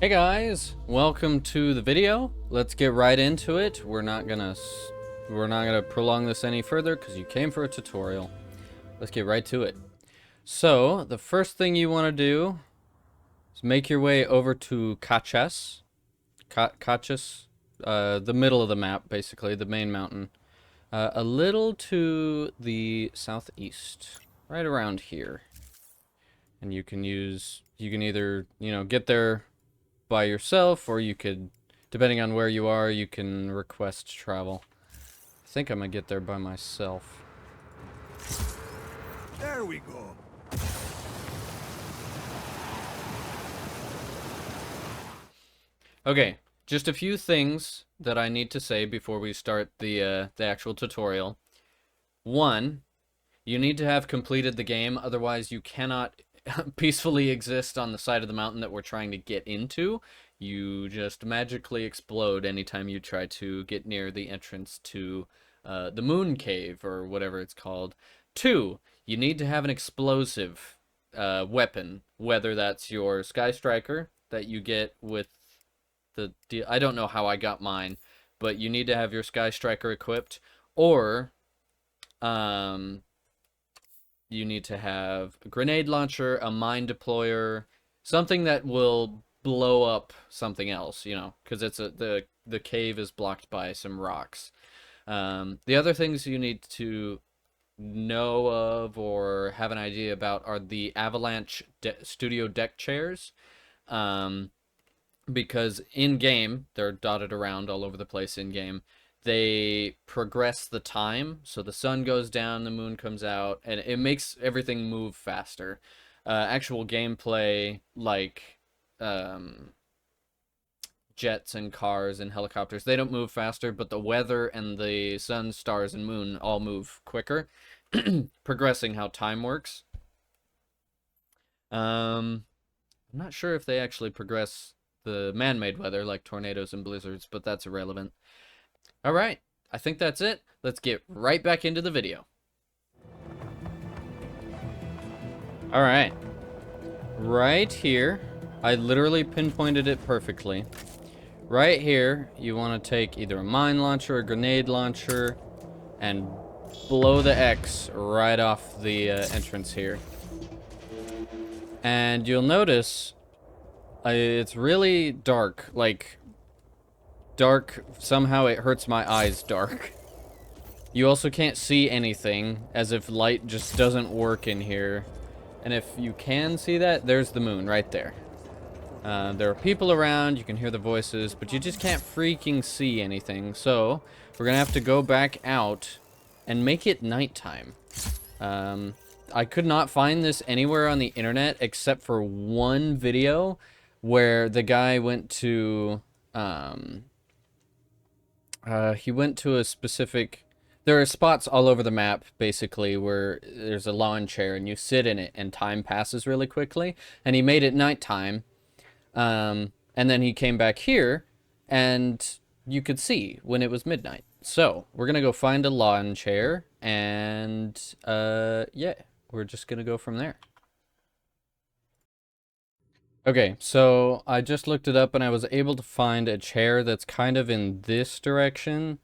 Hey guys, welcome to the video. Let's get right into it. We're not gonna prolong this any further because you came for a tutorial. Let's get right to it. So the first thing you want to do is make your way over to Kachas, the middle of the map, basically the main mountain, a little to the southeast, right around here. And you can either get there by yourself, or you could, depending on where you are, you can request travel. I think I'm gonna get there by myself. There we go. Okay, just a few things that I need to say before we start the actual tutorial. One, you need to have completed the game, otherwise you cannot peacefully exist on the side of the mountain that we're trying to get into. You just magically explode anytime you try to get near the entrance to the moon cave, or whatever it's called. Two, you need to have an explosive weapon, whether that's your Sky Striker that you get with I don't know how I got mine, but you need to have your Sky Striker equipped, or you need to have a grenade launcher, a mine deployer, something that will blow up something else, because the cave is blocked by some rocks. The other things you need to know of or have an idea about are the Avalanche studio deck chairs, because in game they're dotted around all over the place. In game they progress the time, so the sun goes down, the moon comes out, and it makes everything move faster. Actual gameplay, like jets and cars and helicopters, they don't move faster, but the weather and the sun, stars, and moon all move quicker, progressing how time works. I'm not sure if they actually progress the man-made weather like tornadoes and blizzards, but that's irrelevant. Alright, I think that's it. Let's get right back into the video. Alright. Right here, I literally pinpointed it perfectly. Right here, you want to take either a mine launcher or a grenade launcher and blow the X right off the entrance here. And you'll notice it's really dark, dark, somehow it hurts my eyes dark. You also can't see anything, as if light just doesn't work in here. And if you can see that, there's the moon right there. There are people around, you can hear the voices, but you just can't freaking see anything. So we're gonna have to go back out and make it nighttime. I could not find this anywhere on the internet except for one video where the guy went to he went to a specific... There are spots all over the map, basically, where there's a lawn chair and you sit in it and time passes really quickly. And he made it nighttime. And then he came back here and you could see when it was midnight. So we're going to go find a lawn chair and yeah, we're just going to go from there. Okay, so I just looked it up and I was able to find a chair that's kind of in this direction.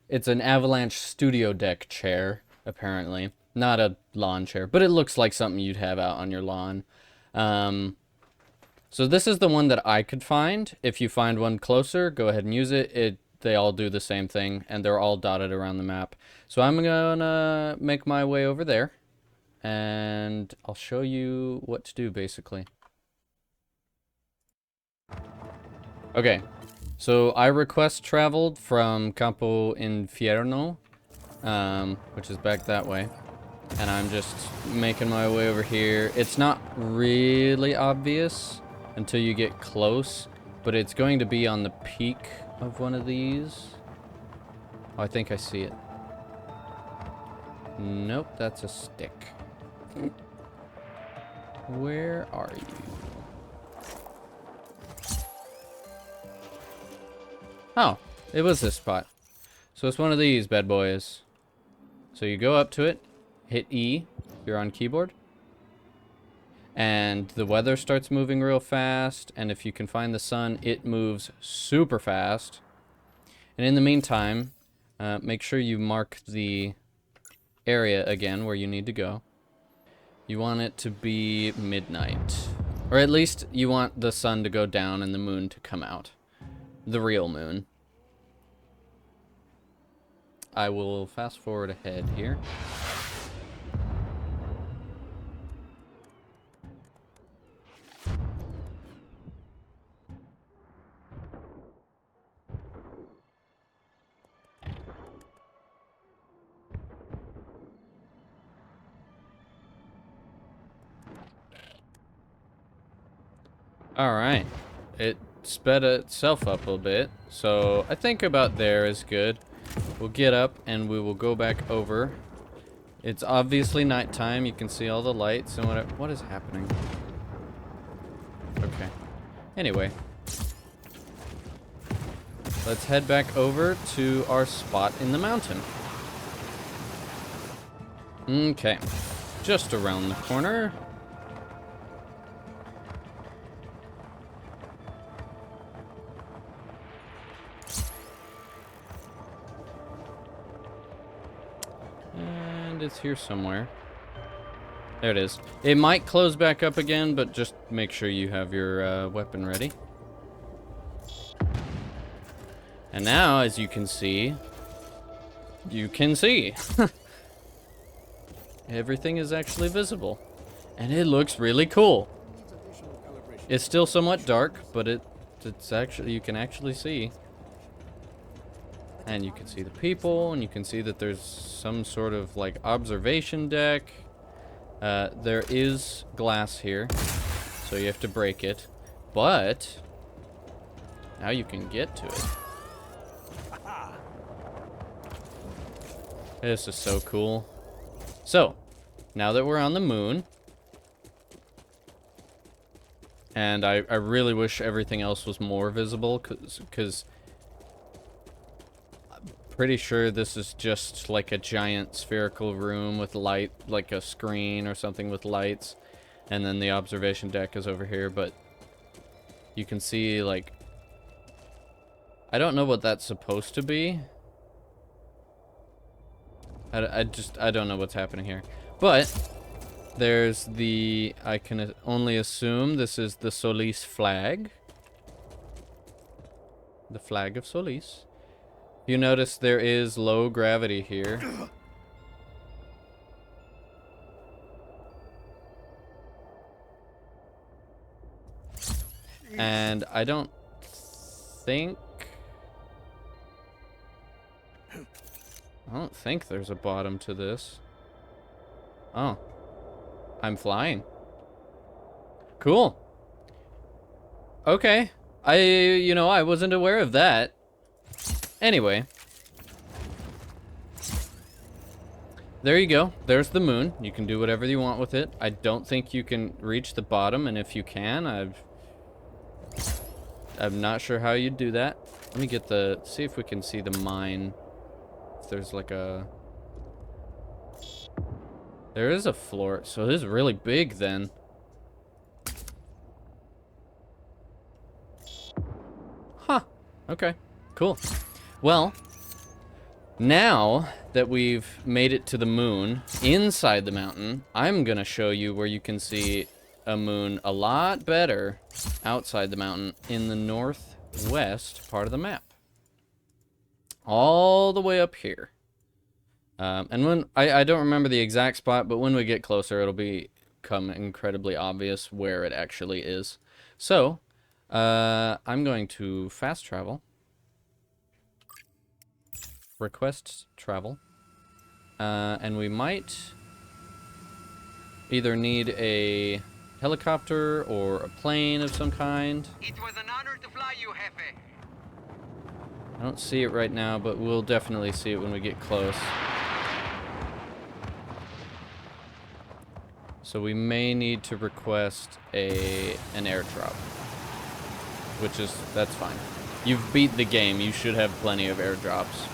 It's an Avalanche studio deck chair, apparently. Not a lawn chair, but it looks like something you'd have out on your lawn. So this is the one that I could find. If you find one closer, go ahead and use it. They all do the same thing, and they're all dotted around the map. So I'm gonna make my way over there, and I'll show you what to do, basically. Okay, so I request traveled from Campo Infierno, which is back that way, and I'm just making my way over here. It's not really obvious until you get close, but it's going to be on the peak of one of these. Oh, I think I see it. Nope, that's a stick. Where are you? Oh, it was this spot. So it's one of these bad boys. So you go up to it, hit E, you're on keyboard. and the weather starts moving real fast, and if you can find the sun, it moves super fast. And in the meantime, make sure you mark the area again where you need to go. You want it to be midnight. Or at least you want the sun to go down and the moon to come out. The real moon. I will fast forward ahead here. Alright. It sped itself up a bit, so I think about there is good. We'll get up and we will go back over. It's obviously nighttime. You can see all the lights and whatever. What is happening? Okay. Anyway. Let's head back over to our spot in the mountain. Okay. Just around the corner. And it's here somewhere. There it is. It might close back up again, but just make sure you have your weapon ready. And now, as you can see, everything is actually visible. And it looks really cool. It's still somewhat dark, but it's actually, you can actually see. And you can see the people, and you can see that there's some sort of like observation deck. There is glass here, so you have to break it. But now you can get to it. This is so cool. So, now that we're on the moon, and I really wish everything else was more visible, because I'm pretty sure this is just like a giant spherical room with light, like a screen or something with lights, and then the observation deck is over here, but you can see, like, I don't know what that's supposed to be. I don't know what's happening here. But there's the, I can only assume this is the Solis flag. The flag of Solis. You notice there is low gravity here. And I don't think there's a bottom to this. Oh. I'm flying. Cool. Okay. I wasn't aware of that. Anyway. There you go. There's the moon. You can do whatever you want with it. I don't think you can reach the bottom, and if you can, I'm not sure how you'd do that. Let me get see if we can see the mine. If there's like a... There is a floor, so it is really big then. Huh. Okay. Cool. Well, now that we've made it to the moon, inside the mountain, I'm gonna show you where you can see a moon a lot better outside the mountain in the northwest part of the map. All the way up here. And when I don't remember the exact spot, but when we get closer, it'll become incredibly obvious where it actually is. So, I'm going to fast travel. Request travel. And we might either need a helicopter or a plane of some kind. It was an honor to fly you, Jefe. I don't see it right now, but we'll definitely see it when we get close. So we may need to request an airdrop. That's fine. You've beat the game, you should have plenty of airdrops.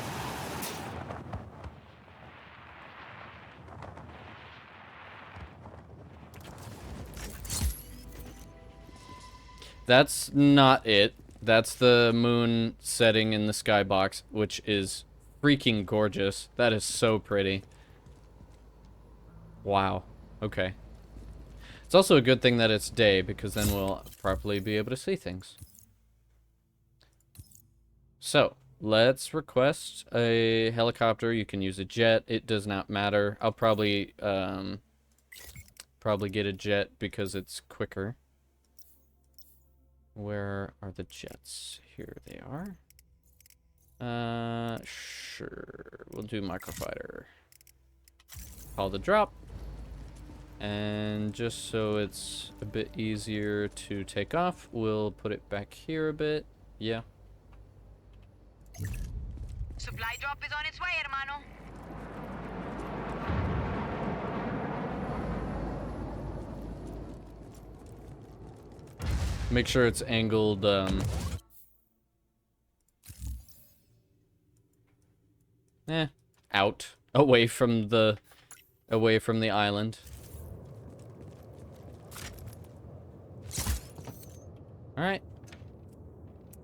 That's not it. That's the moon setting in the skybox, which is freaking gorgeous. That is so pretty. Wow. Okay. It's also a good thing that it's day, because then we'll properly be able to see things. So, let's request a helicopter. You can use a jet. It does not matter. I'll probably get a jet because it's quicker. Where are the jets? Here they are. Sure. We'll do microfighter. Call the drop. And just so it's a bit easier to take off, we'll put it back here a bit. Yeah. Supply drop is on its way, hermano. Make sure it's angled, out. Away from the island. Alright.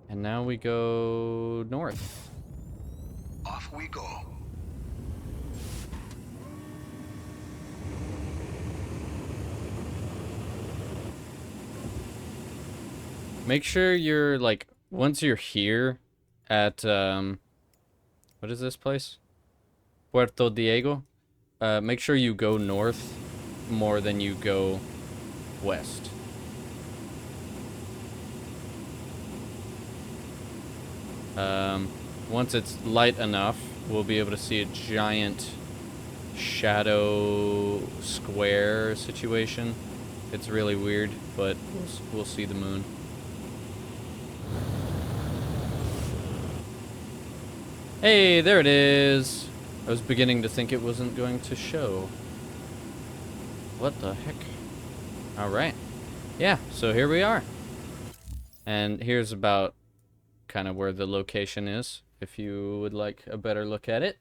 And now we go north. Off we go. Make sure you're, like, once you're here at, what is this place? Puerto Diego. Make sure you go north more than you go west. Once it's light enough, we'll be able to see a giant shadow square situation. It's really weird, but we'll see the moon. Hey, there it is. I was beginning to think it wasn't going to show. What the heck? Alright. Yeah, so here we are. And here's about kind of where the location is, if you would like a better look at it.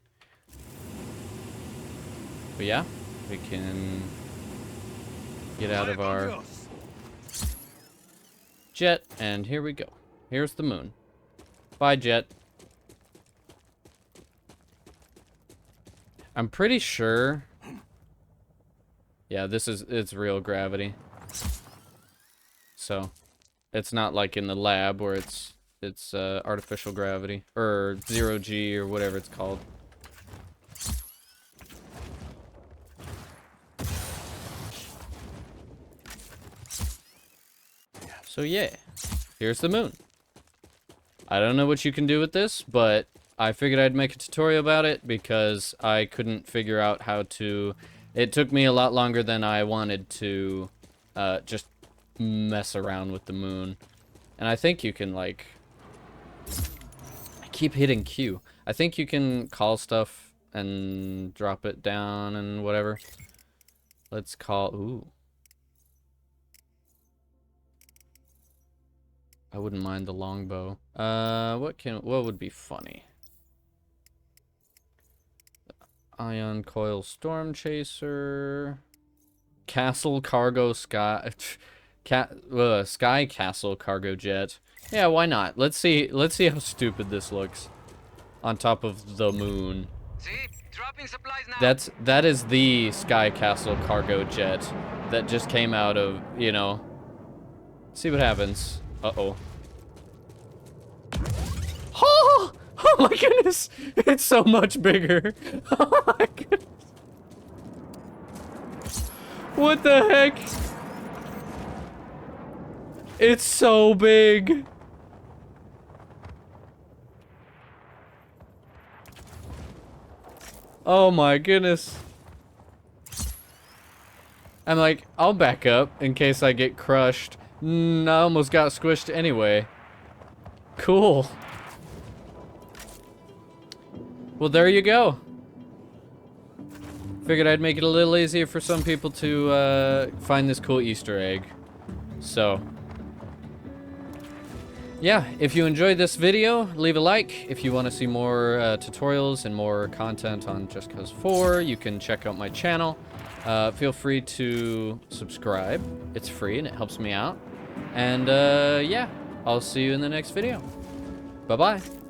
But yeah, we can get out of our jet, and here we go. Here's the moon. Bye, jet. I'm pretty sure. Yeah, it's real gravity. So, it's not like in the lab where it's artificial gravity or 0G or whatever it's called. So yeah, here's the moon. I don't know what you can do with this, but I figured I'd make a tutorial about it because I couldn't figure out how to. It took me a lot longer than I wanted to just mess around with the moon. And I think you can, like, I keep hitting Q. I think you can call stuff and drop it down and whatever. Let's call, ooh. I wouldn't mind the longbow. What would be funny? Ion coil storm chaser. Castle cargo sky. Sky castle cargo jet. Yeah, why not? Let's see how stupid this looks on top of the moon. See? Dropping supplies now. That is the Sky Castle cargo jet that just came out of, you know. See what happens. Uh-oh. Oh! Oh my goodness! It's so much bigger. Oh my goodness. What the heck? It's so big. Oh my goodness. I'm like, I'll back up in case I get crushed. I almost got squished anyway. Cool. Well, there you go. Figured I'd make it a little easier for some people to find this cool Easter egg. So, yeah, if you enjoyed this video, leave a like. If you want to see more tutorials and more content on Just Cause 4, you can check out my channel. Feel free to subscribe. It's free and it helps me out. And yeah, I'll see you in the next video. Bye-bye.